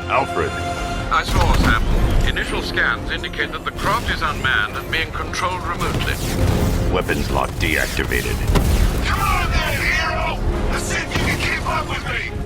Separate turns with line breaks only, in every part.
Alfred.
I saw a sample. Initial scans indicate that the craft is unmanned and being controlled remotely.
Weapons lock deactivated.
Come on then, hero! Let's see if you can keep up with me!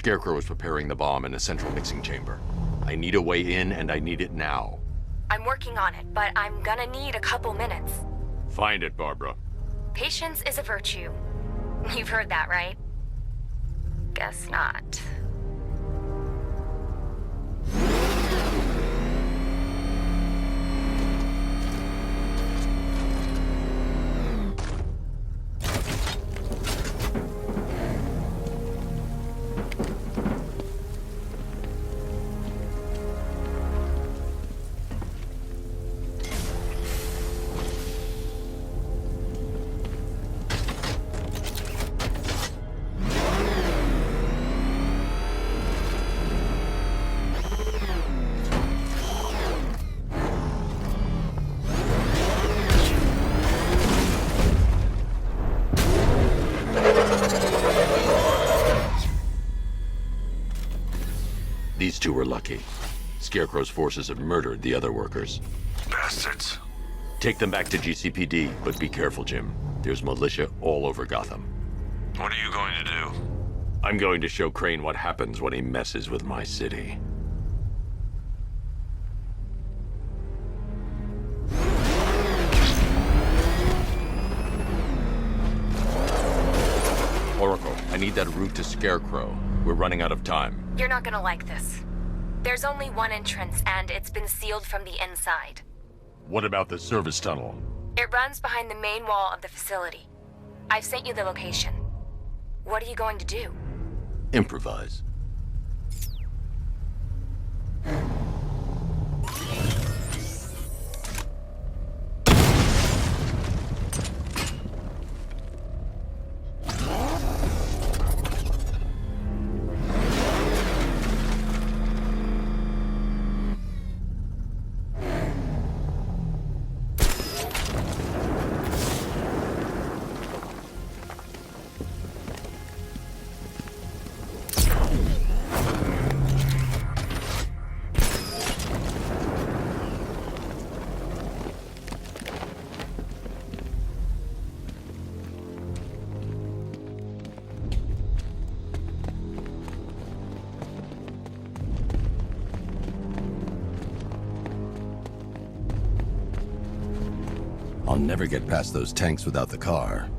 Scarecrow is preparing the bomb in a central mixing chamber. I need a way in, and I need it now.
I'm working on it, but I'm gonna need a couple minutes.
Find it, Barbara.
Patience is a virtue. You've heard that, right? Guess not.
These two were lucky. Scarecrow's forces have murdered the other workers.
Bastards.
Take them back to GCPD, but be careful, Jim. There's militia all over Gotham.
What are you going to do?
I'm going to show Crane what happens when he messes with my city. Oracle, I need that route to Scarecrow. We're running out of time.
You're not gonna like this. There's only one entrance, and it's been sealed from the inside.
What about the service tunnel?
It runs behind the main wall of the facility. I've sent you the location. What are you going to do?
Improvise.
I'll never get past those tanks without the car.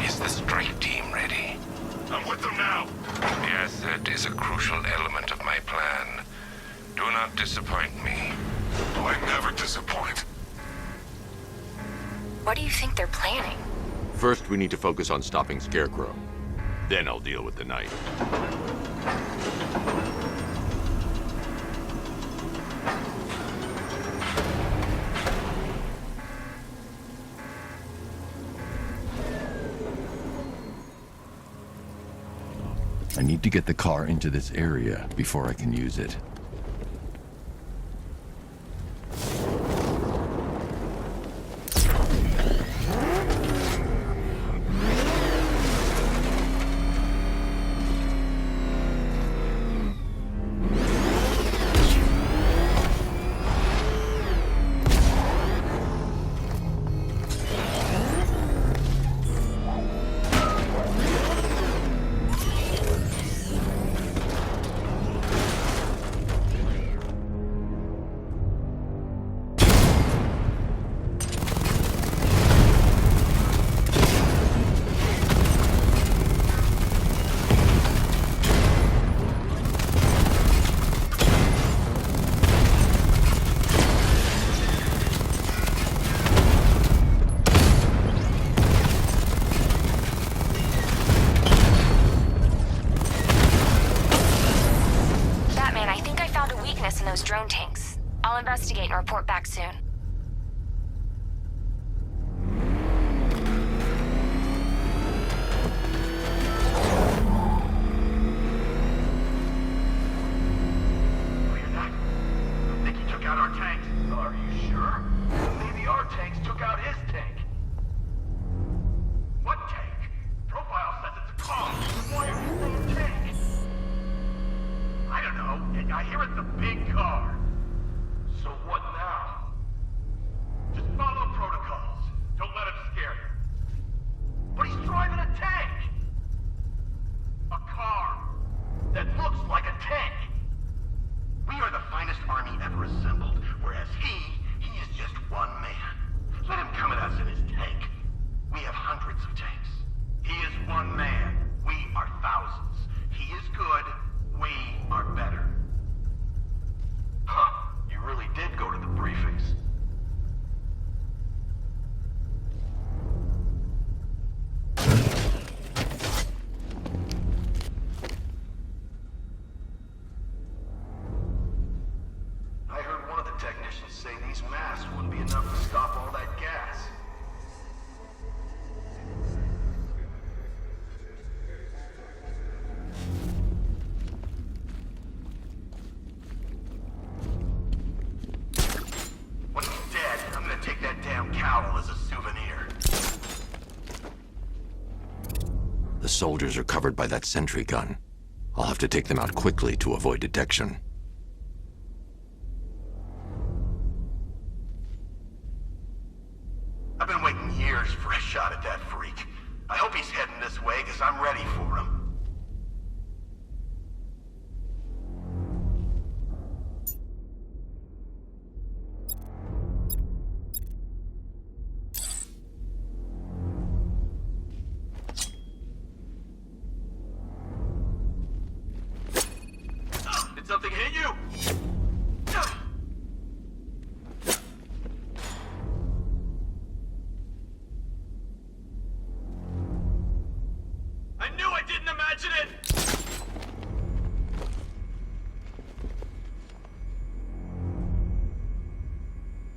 Is the strike team ready?
I'm with them now.
Yes, that is a crucial element of my plan. Do not disappoint me.
I never disappoint.
What do you think they're planning?
First, we need to focus on stopping Scarecrow. Then I'll deal with the Knight.
I need to get the car into this area before I can use it.
In those drone tanks. I'll investigate and report back soon.
No, you're not. I think he took out our tanks. Are you sure? Maybe our tanks took out his tank. What tank? Profile says it's a car. Why are you saying tank? I don't know. I hear it's a big car. So what now? Just follow protocols. Don't let him scare you. But he's driving a tank! A car that looks like a tank! We are the finest army ever assembled, whereas he is just one man. Let him come at us in his tank. We have hundreds of tanks. He is one man. We are thousands. He is good. We are better. Huh. You really did go to the briefings. I heard one of the technicians say these masks wouldn't be enough to stop all that gas. When he's dead, I'm gonna take that damn cowl as a souvenir.
soldiers are covered by that sentry gun. I'll have to take them out quickly to avoid detection.
I've been waiting years for a shot at that freak. I hope he's heading this way, because I'm ready for him. Did something hit you? I knew I didn't imagine it!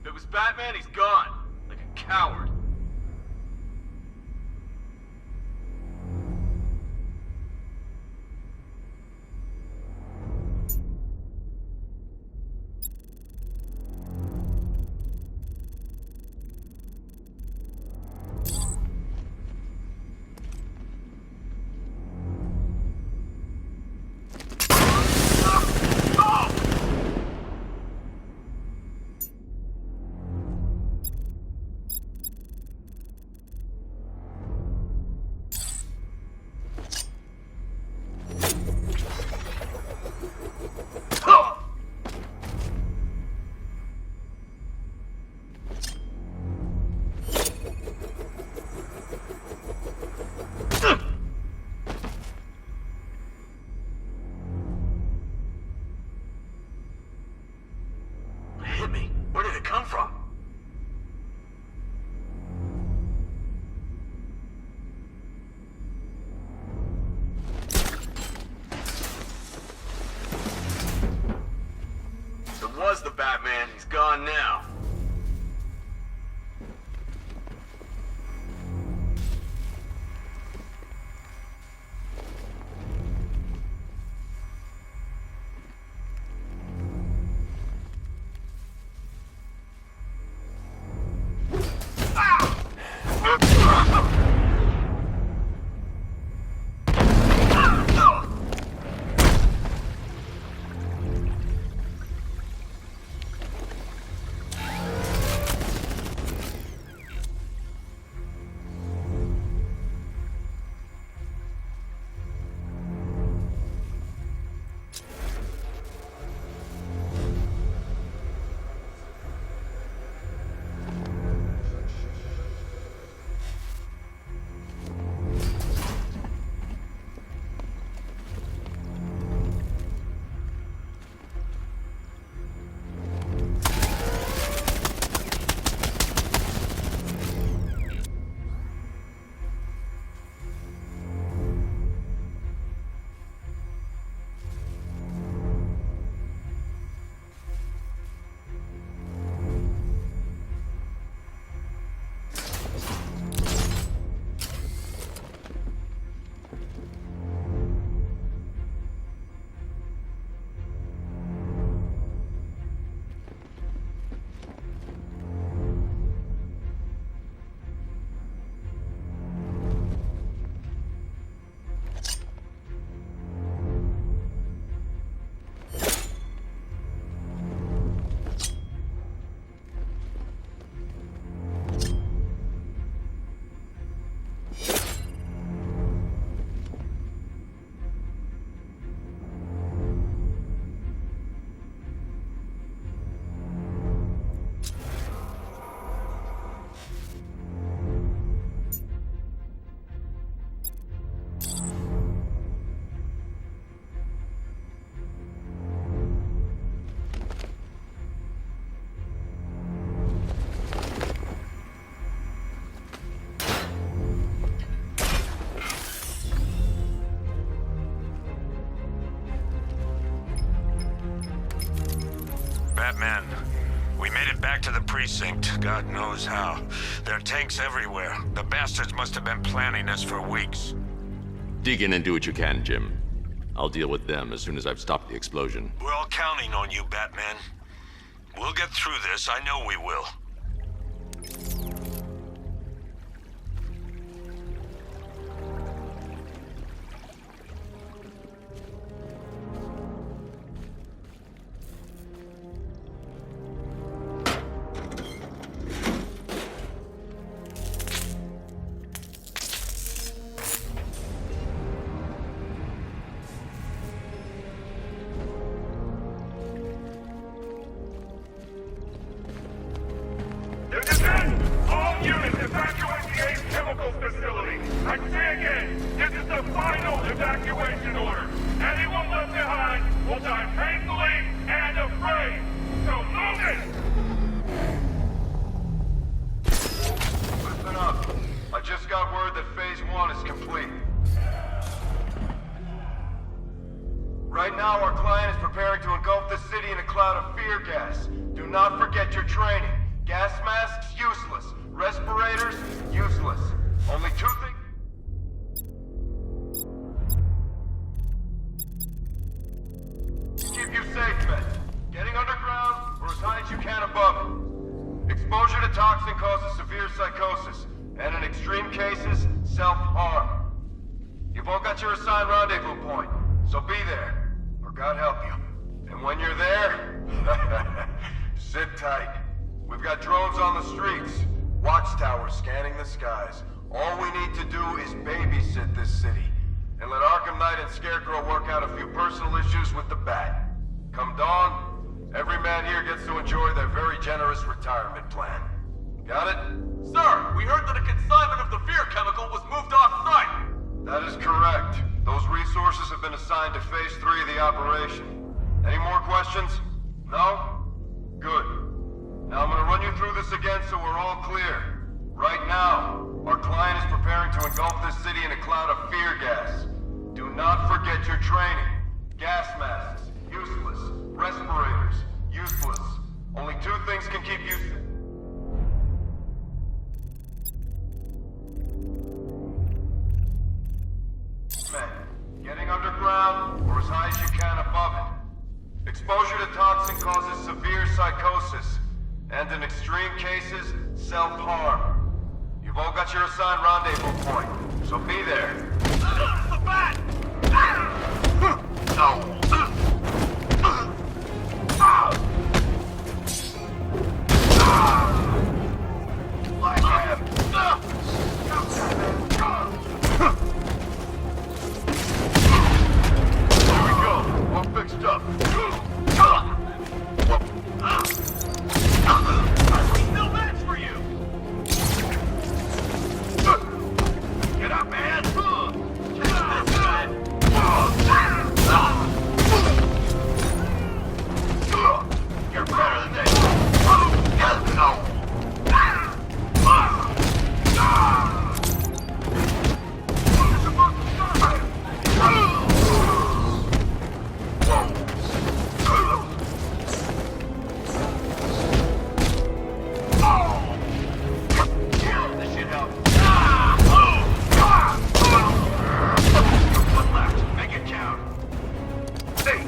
If it was Batman, he's gone. Like a coward. Hit me. Where did it come from? It was the Batman. He's gone now.
Batman, we made it back to the precinct. God knows how. There are tanks everywhere. The bastards must have been planning this for weeks.
Dig in and do what you can, Jim. I'll deal with them as soon as I've stopped the explosion.
We're all counting on you, Batman. We'll get through this. I know we will.
Evacuate the Ace Chemicals facility! I say again, this is the final evacuation order! Anyone left behind will die painfully and afraid! So move it!
Listen up. I just got word that Phase 1 is complete. Right now, our client is preparing to engulf the city in a cloud of fear gas. Do not forget your training. Gas masks, useless. Respirators, useless. Only two things... keep you safe, men. Getting underground or as high as you can above it. Exposure to toxin causes severe psychosis, and in extreme cases, self-harm. You've all got your assigned rendezvous point, so be there, or God help you. And when you're there, sit tight. We've got drones on the streets, watchtowers scanning the skies. All we need to do is babysit this city, and let Arkham Knight and Scarecrow work out a few personal issues with the Bat. Come dawn, every man here gets to enjoy their very generous retirement plan. Got it?
Sir, we heard that a consignment of the fear chemical was moved off-site!
That is correct. Those resources have been assigned to Phase 3 of the operation. Any more questions? No? Good. Now I'm gonna run you through this again so we're all clear. Right now, our client is preparing to engulf this city in a cloud of fear gas. Do not forget your training. Gas masks, useless. Respirators, useless. Only two things can keep you... Men, getting underground or as high as you can above it. Exposure to toxin causes severe psychosis, and in extreme cases, self-harm. You've all got your assigned rendezvous point, so be there.
The Bat!
No.
Like him!
There we go. All fixed up.
No match for you! Get up, man! You're better than this! No! This should help. One left. Make it count. Hey!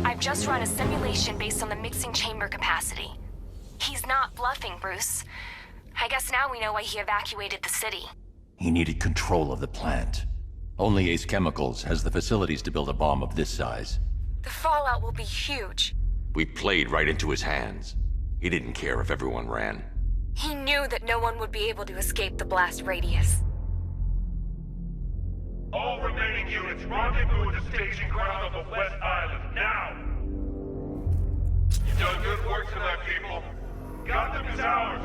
I've just run a simulation based on the mixing chamber capacity. He's not bluffing, Bruce. I guess now we know why he evacuated the city.
He needed control of the plant. Only Ace Chemicals has the facilities to build a bomb of this size.
The fallout will be huge.
We played right into his hands. He didn't care if everyone ran.
He knew that no one would be able to escape the blast radius.
All remaining units rendezvous at the staging ground on the West Island, now! You've done good work tonight, people. Gotham is ours!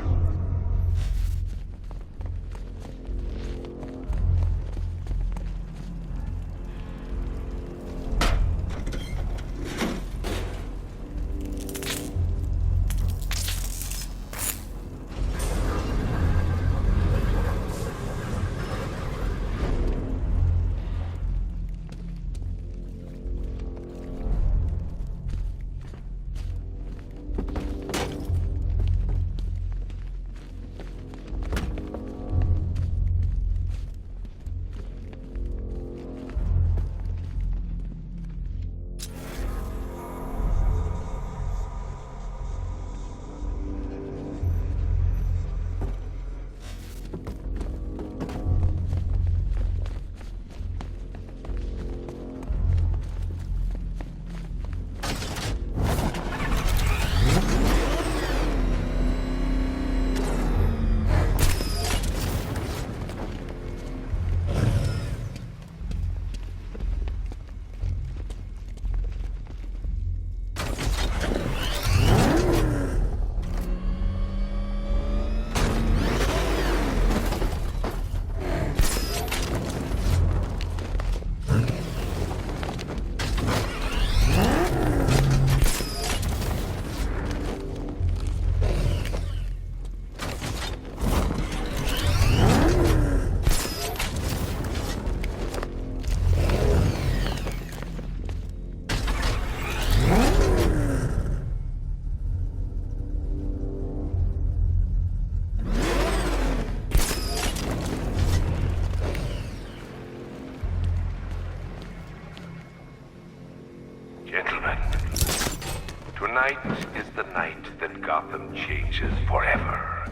Tonight is the night that Gotham changes forever.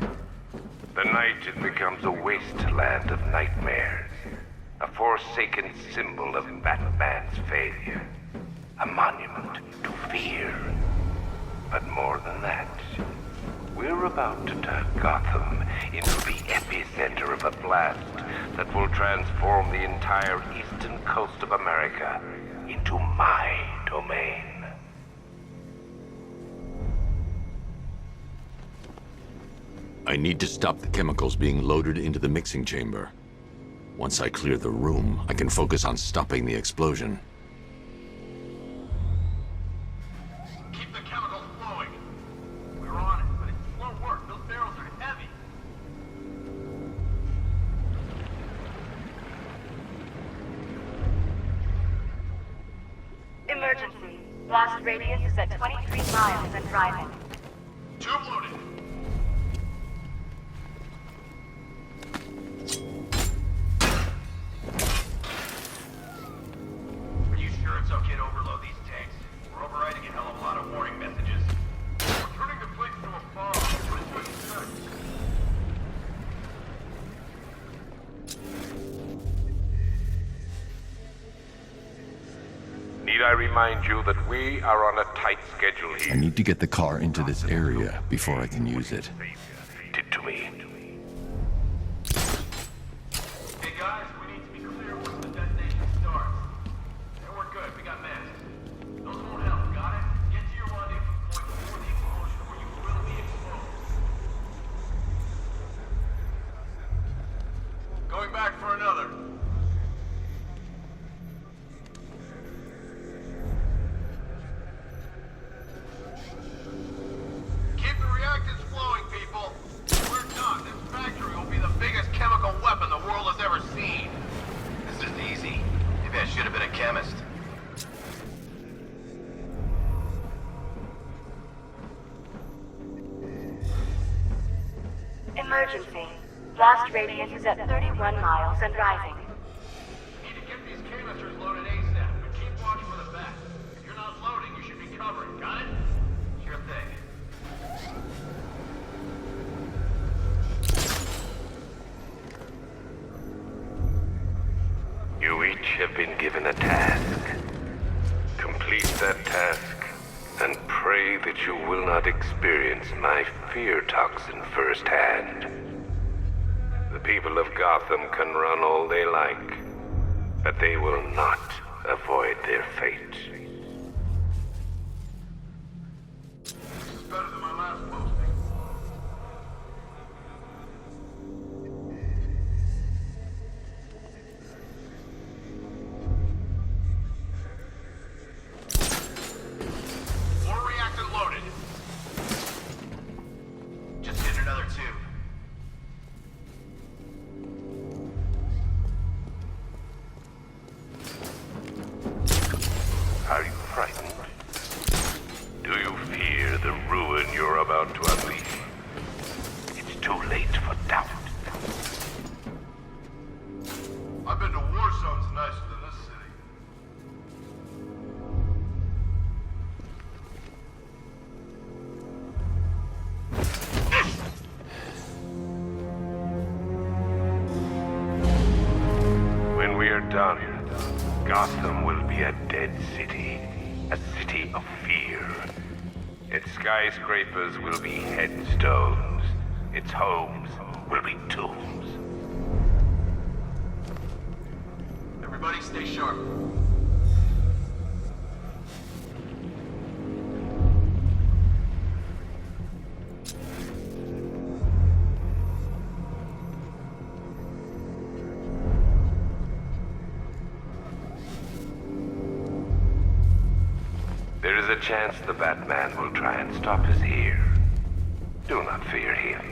The night it becomes a wasteland of nightmares. A forsaken symbol of Batman's failure. A monument to fear. But more than that, we're about to turn Gotham into the epicenter of a blast that will transform the entire eastern coast of America into my domain.
I need to stop the chemicals being loaded into the mixing chamber. Once I clear the room, I can focus on stopping the explosion.
Keep the chemicals flowing. We're on it, but it's slow work. Those barrels are heavy.
Emergency. Blast radius is at 23 miles and driving.
Tube loaded. Are you sure it's okay to overload these tanks? We're overriding a hell of a lot of warning messages. We're turning the place into a farm. What is what you said?
Need I remind you that we are on a tight schedule here?
I need to get the car into this area before I can use it.
Did to me.
Hey guys, we need to be clear once the detonation starts. Yeah, we're good. We got masks. Those won't help, got it? Get to your rendezvous point before the explosion or you will be exposed. Going back for another. Keep the reactors flowing, people. We're done. This factory will be the biggest chemical weapon the world has ever seen. This is easy. Maybe I should have been a chemist.
Emergency. Blast radius is at 31 miles and rising.
Need to get these canisters loaded ASAP, but keep watch for the back. If you're not loading, you should be covering. Got it? Sure thing.
You each have been given a task. Complete that task, and pray that you will not experience my fear toxin firsthand. The people of Gotham can run all they like, but they will not avoid their fate.
This is better than my last posting. More reactor loaded. Just hit another tube.
Are you frightened? Do you fear the ruin you're about to unleash? It's too late for doubt.
I've been to war zones nicer than this city.
When we are done, Gotham will be a dead city. A city of fear. Its skyscrapers will be headstones. Its homes will be tombs.
Everybody stay sharp.
There is a chance the Batman will try and stop us here. Do not fear him.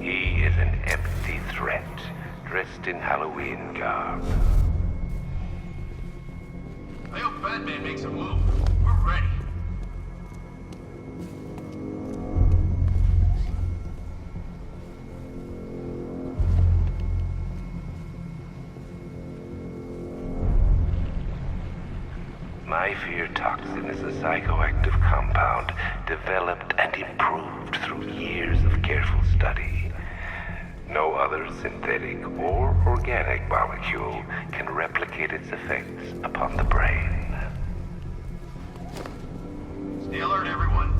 He is an empty threat, dressed in Halloween garb.
I hope Batman makes a move. We're ready.
My I fear toxin is a psychoactive compound developed and improved through years of careful study. No other synthetic or organic molecule can replicate its effects upon the brain.
Stay alert, everyone.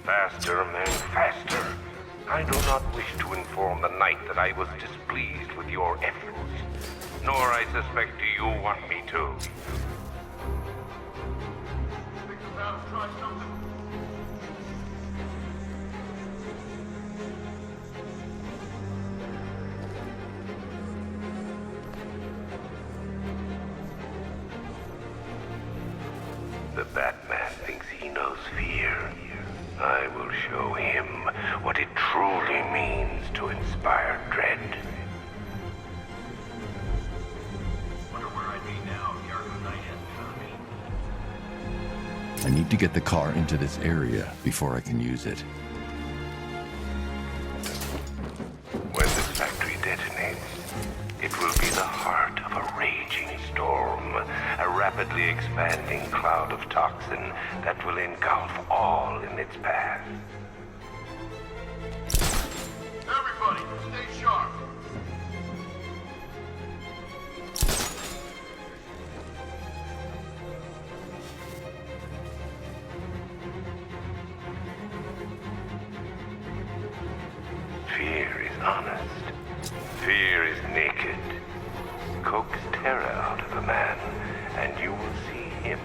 Faster, men, faster. I do not wish to inform the Knight that I was displeased with your efforts, nor I suspect do you want me to.
Think about try something.
The Batman thinks he knows fear. I will show him what it truly means to inspire dread.
Wonder where I'd be now if the Arkham Knight hadn't found me.
I need to get the car into this area before I can use it.
When this factory detonates, it will be the heart of a raging storm, a rapidly expanding cloud of toxin that will engulf all in its path.
Everybody, stay sharp.
Fear is honest. Fear is naked. Coax terror out of a man, and you will see him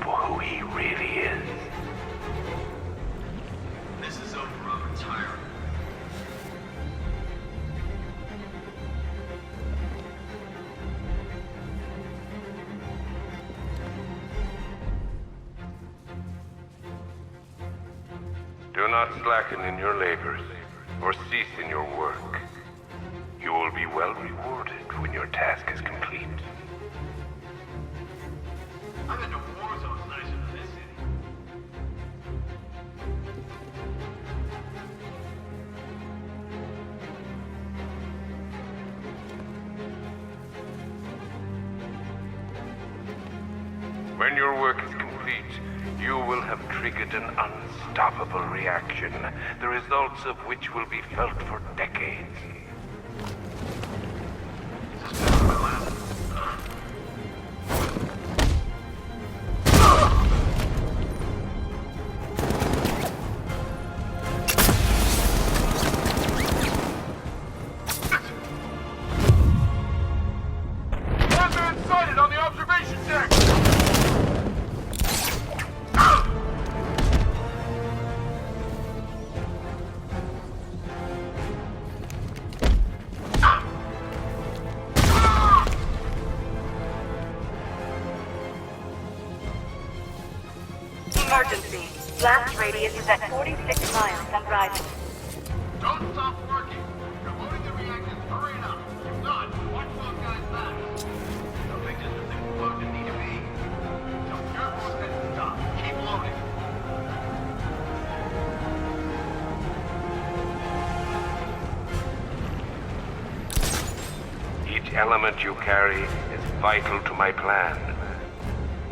for who he really is.
This is over. I'm retiring.
Do not slacken in your labors, or cease in your work. You will be well rewarded when your task is complete.
I've been to war zones nicer than this city.
When your work is complete, you will have triggered an unstoppable reaction, the results of which will be felt for decades.
Batman sighted on the observation deck!
Emergency. Blast radius is at 46 miles and rising.
Don't stop working. You're loading the reactors. Hurry it up. If not, watch those guys back. Don't make this the thing close to need to be. So careful with that stop. Keep loading.
Each element you carry is vital to my plan.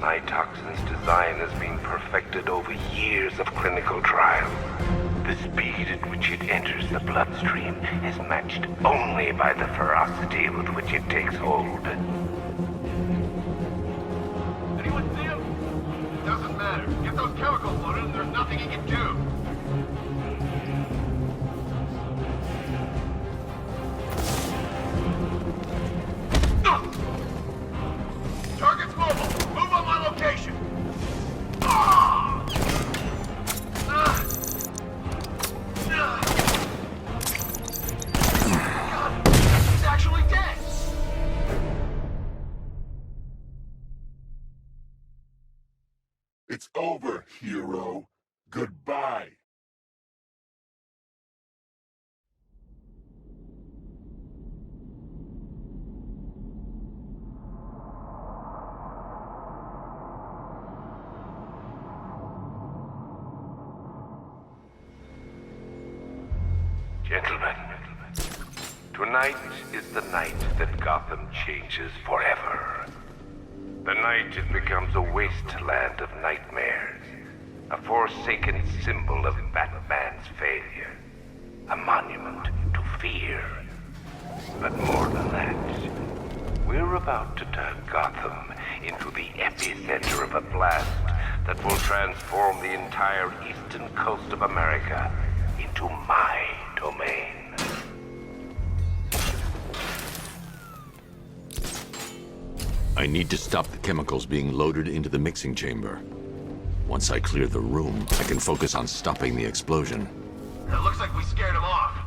My toxin's design has been perfected over years of clinical trial. The speed at which it enters the bloodstream is matched only by the ferocity with which it takes hold.
Anyone see him? Doesn't matter. Get those chemicals loaded and there's nothing he can do. Target's mobile. Move on my location. God, he's actually dead.
It's over, hero. Goodbye.
Gentlemen, tonight is the night that Gotham changes forever. The night it becomes a wasteland of nightmares, a forsaken symbol of Batman's failure, a monument to fear. But more than that, we're about to turn Gotham into the epicenter of a blast that will transform the entire eastern coast of America into my domain.
I need to stop the chemicals being loaded into the mixing chamber. Once I clear the room, I can focus on stopping the explosion.
It looks like we scared him off.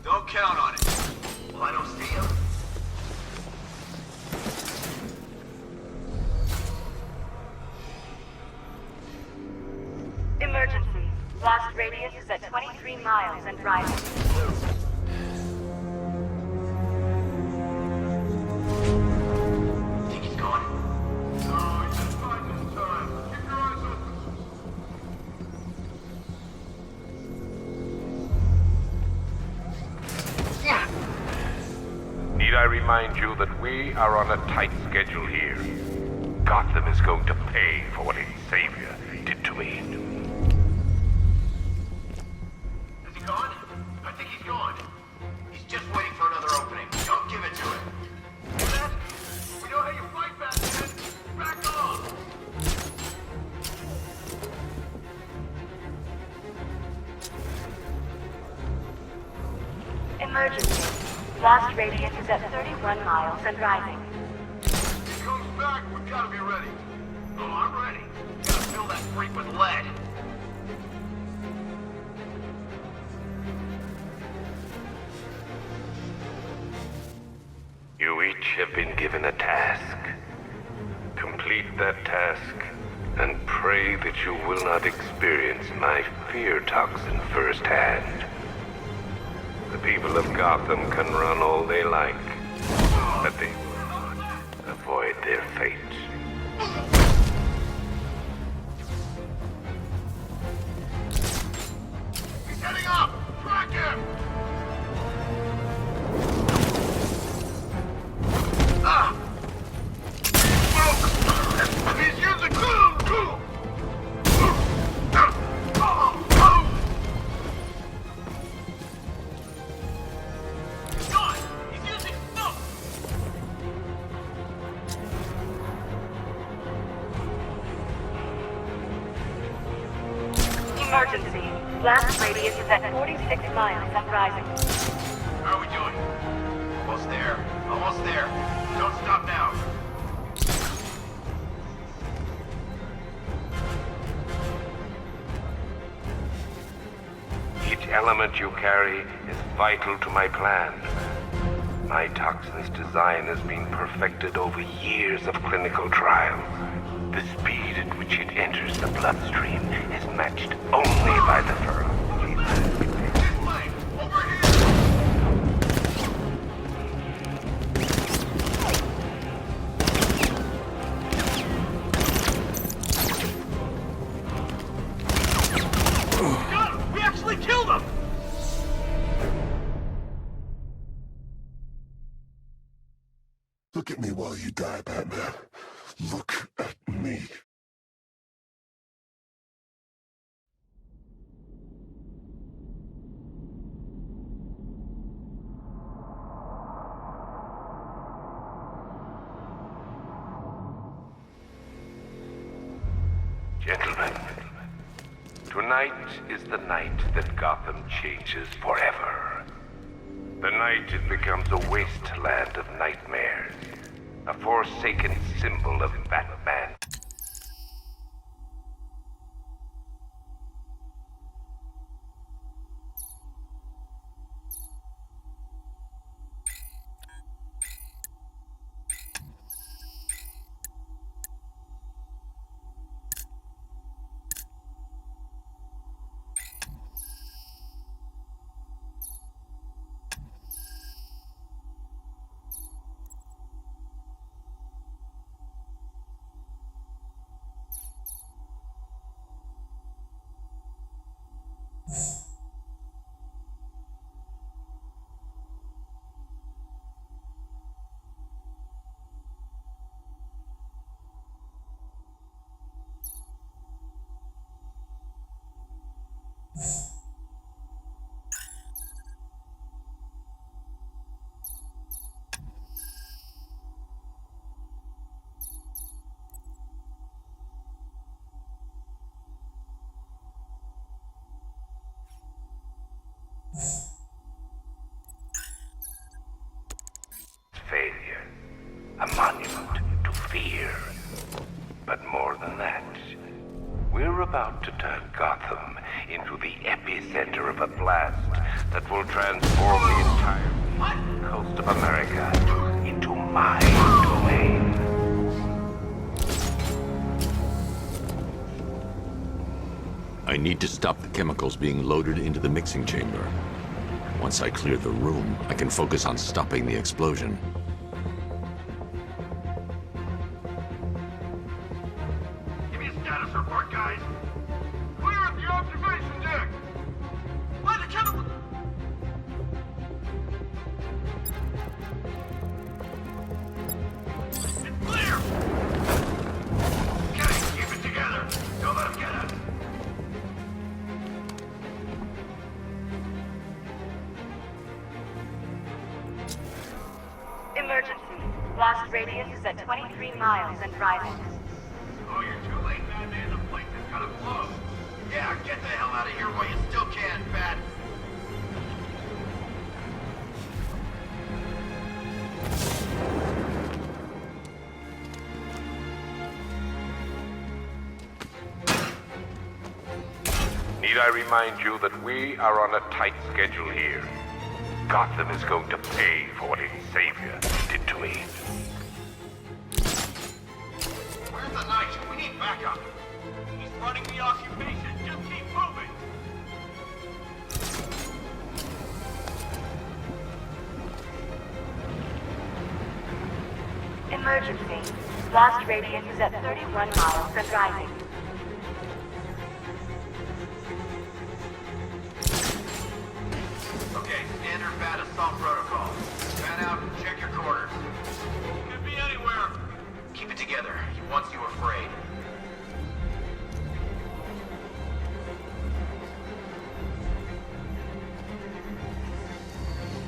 Don't count on it. Well, I don't see him.
Emergency. Blast radius is at 23 miles and rising.
Think he's gone? No, he's just fine this time. Keep your eyes open.
Need I remind you that we are on a tight schedule here? Gotham is going to pay for what its savior did to me.
Is he gone? I think he's gone. He's just waiting for another opening. Don't give it to him. Hear that? We know how you fight, Batman. Back off!
Emergency. Blast radius is at 31 miles and rising.
If he comes back, we've got to be ready. Oh, I'm ready. Gotta fill that freak with lead.
You each have been given a task. Complete that task, and pray that you will not experience my fear toxin firsthand. The people of Gotham can run all they like, but they will avoid their fate.
He's heading up! Track him! Ah! Smoke! He's using... God! He's using smoke!
Emergency. Blast radius is at 46 miles and rising.
How are we doing? Almost there. Almost there. Don't stop now.
Each element you carry is vital to my plan. My toxin's design has been perfected over years of clinical trials. The speed at which it enters the bloodstream is matched only by the firm.
This way! Over here! Got him! We actually killed him!
Look at me while you die, Batman. Look at me.
Gentlemen, tonight is the night that Gotham changes forever. The night it becomes a wasteland of nightmares, a forsaken symbol of Batman. a monument to fear. But more than that, we're about to turn Gotham into the epicenter of a blast that will transform the entire coast of America into my domain.
I need to stop the chemicals being loaded into the mixing chamber. Once I clear the room, I can focus on stopping the explosion.
Give me a status report, guys. Clear at the observation deck. Why the chemical? It's clear. Okay, keep it together. Don't let them get us.
Emergency. Blast radius is at 23 miles and rising.
Oh, you're too late, Batman. The place is gonna blow. Yeah, get the hell out of here while you still can, Bat.
Need I remind you that we are on a tight schedule here? Gotham is going to pay for what its savior did to me.
Where's the Knight? We need backup. He's running the occupation. Just keep moving.
Emergency. Blast radius is at 31 miles and rising.
Okay, standard Bat assault protocol. Fan out and check your quarters. Could be anywhere. Keep it together. He wants you afraid.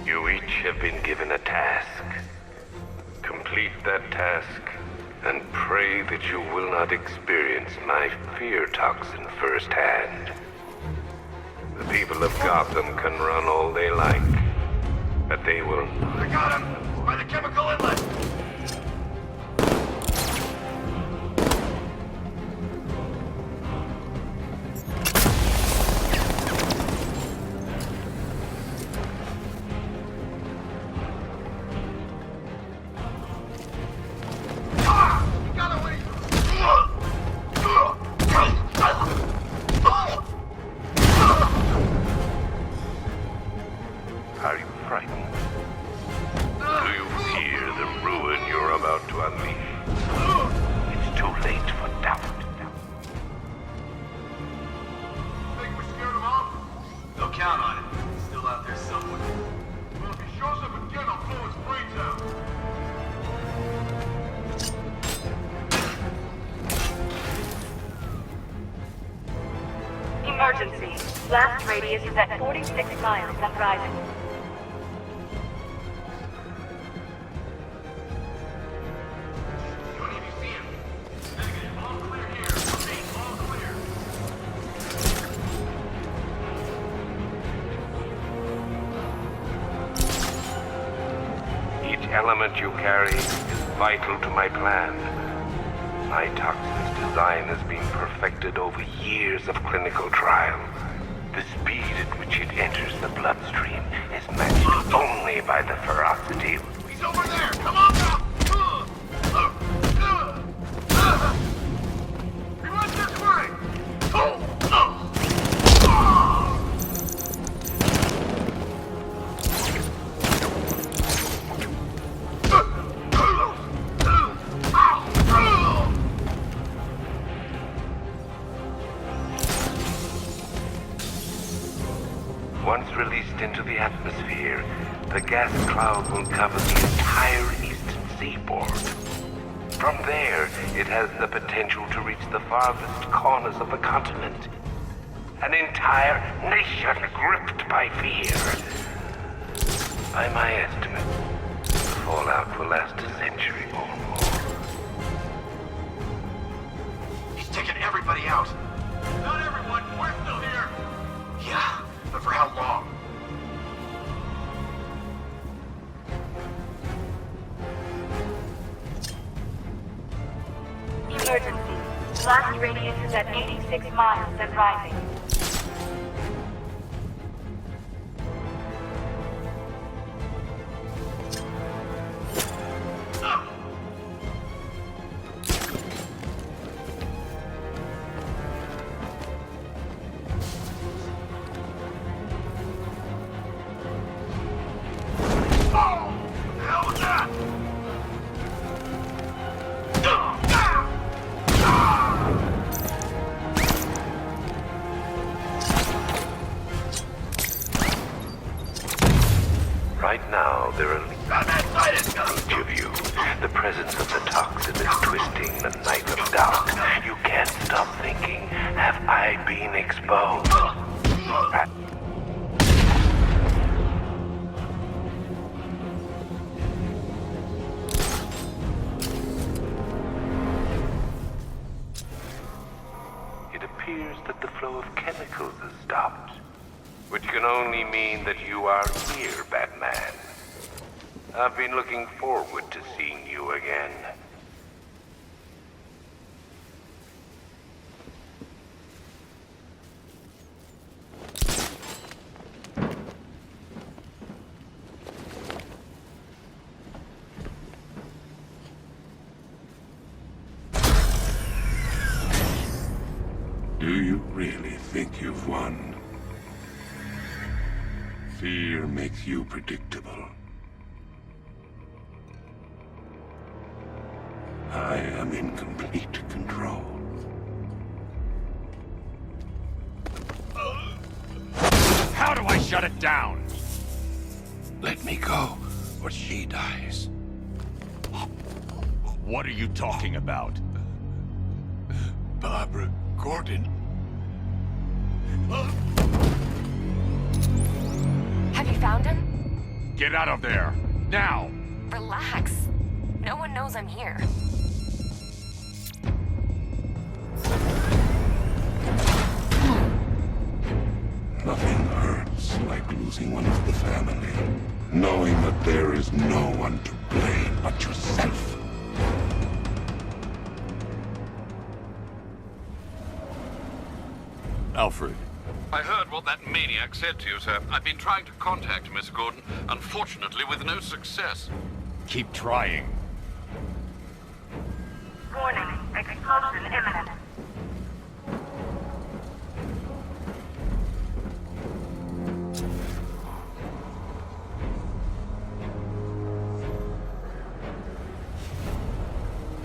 You each have been given a task. Complete that task, and pray that you will not experience my fear toxin firsthand. The people of Gotham can run all they like, but they will not.
I got him! By the chemical inlet!
Are you frightened? Do you fear the ruin you're about to unleash? It's too late for doubt.
Think we scared him off? Don't count on it. He's still out there somewhere. Well, if he shows up again, I'll blow his brains out.
Emergency. Blast radius is at 46 miles and rising.
Do any of you see him? Negative. All clear here. Repeat, all clear.
Each element you carry is vital to my plan. My toxin's design has been perfected over years of clinical trial. The speed at which it enters the bloodstream is matched only by the ferocity.
He's over there! Come on now! He went this way!
Once released into the atmosphere, the gas cloud will cover the entire eastern seaboard. From there, it has the potential to reach the farthest corners of the continent. An entire nation gripped by fear. By my estimate, the fallout will last a century or more.
He's taking everybody out. Not everyone. We're still here. Yeah, but for how long?
Blast radius is at 86 miles and rising.
Right now, there are each of you. The presence of the toxin is twisting the night of doubt. You can't stop thinking, have I been exposed? It appears that the flow of chemicals has stopped. Which can only mean that you are here, Batman. I've been looking forward to seeing you again.
Do you really think you've won? Fear makes you predictable. I am in complete control.
How do I shut it down?
Let me go, or she dies.
What are you talking about?
Barbara Gordon.
Have you found him?
Get out of there! Now!
Relax. No one knows I'm here.
Nothing hurts like losing one of the family. Knowing that there is no one to blame but yourself.
Alfred.
I heard what that maniac said to you, sir. I've been trying to contact Miss Gordon, unfortunately with no success.
Keep trying.
Warning, explosion imminent.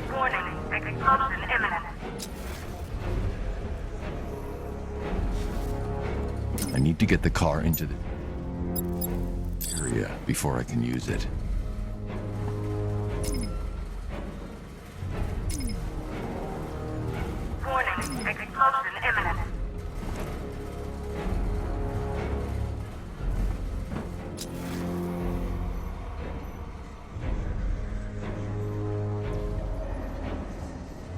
Warning, explosion imminent.
I need to get the car into the area before I can use it.
Warning, explosion imminent.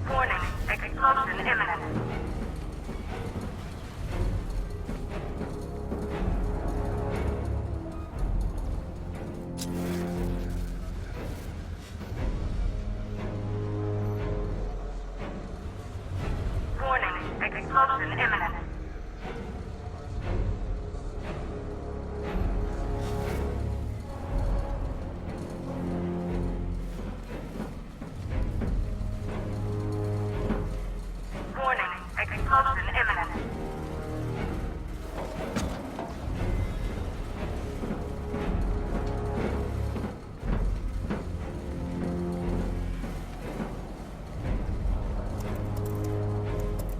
Warning, explosion imminent. Warning, explosion imminent. Warning, explosion imminent.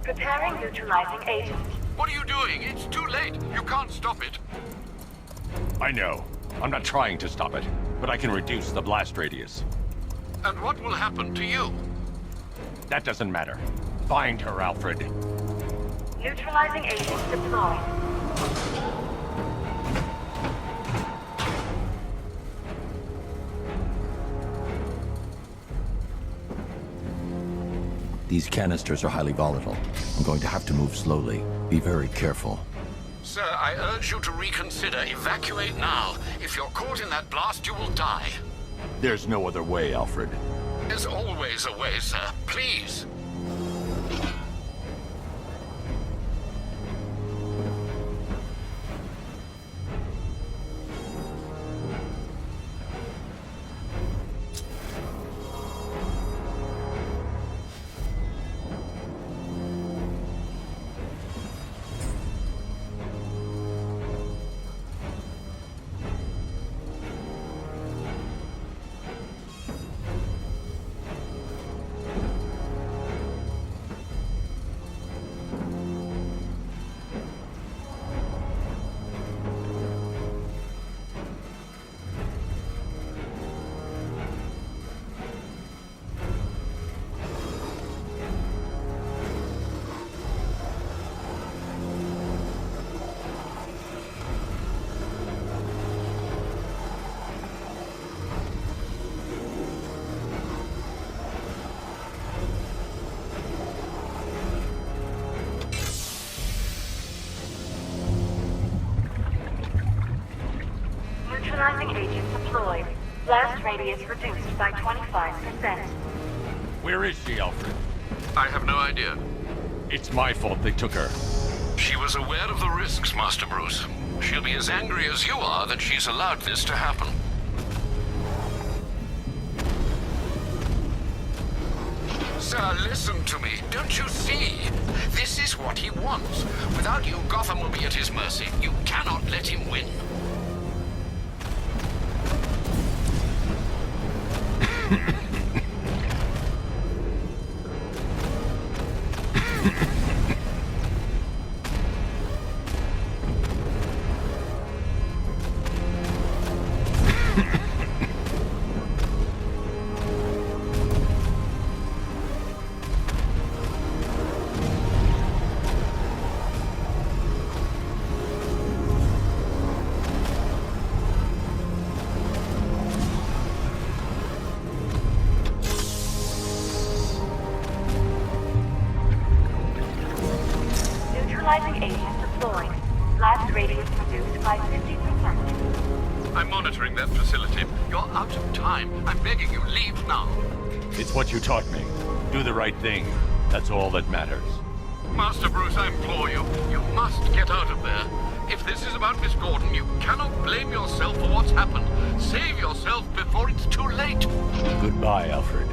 Preparing neutralizing agent.
What are you doing? It's too late. You can't stop it.
I know. I'm not trying to stop it, but I can reduce the blast radius.
And what will happen to you?
That doesn't matter. Find her, Alfred.
Neutralizing agent deployed.
These canisters are highly volatile. I'm going to have to move slowly. Be very careful.
Sir, I urge you to reconsider. Evacuate now. If you're caught in that blast, you will die.
There's no other way, Alfred.
There's always a way, sir. Please.
Neutralizing agent deployed. Blast radius reduced by 25%.
Where is she, Alfred?
I have no idea.
It's my fault they took her.
She was aware of the risks, Master Bruce. She'll be as angry as you are that she's allowed this to happen. Sir, listen to me. Don't you see? This is what he wants. Without you, Gotham will be at his mercy. You cannot let him win.
Neutralizing agent deployed. Blast radius reduced by 50%.
I'm monitoring that facility. You're out of time. I'm begging you, leave now.
It's what you taught me. Do the right thing. That's all that matters.
Master Bruce, I implore you. You must get out of there. If this is about Miss Gordon, you cannot blame yourself for what's happened. Save yourself before it's too late.
Goodbye, Alfred.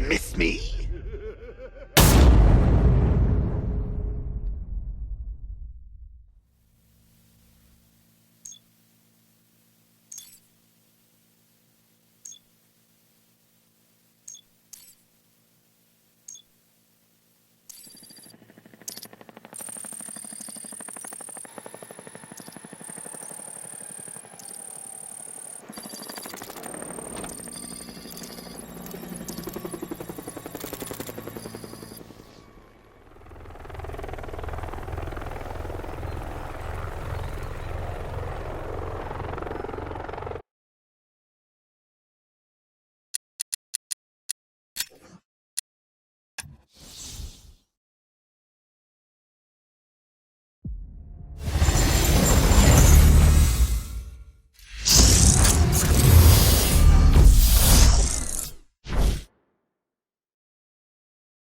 Miss me?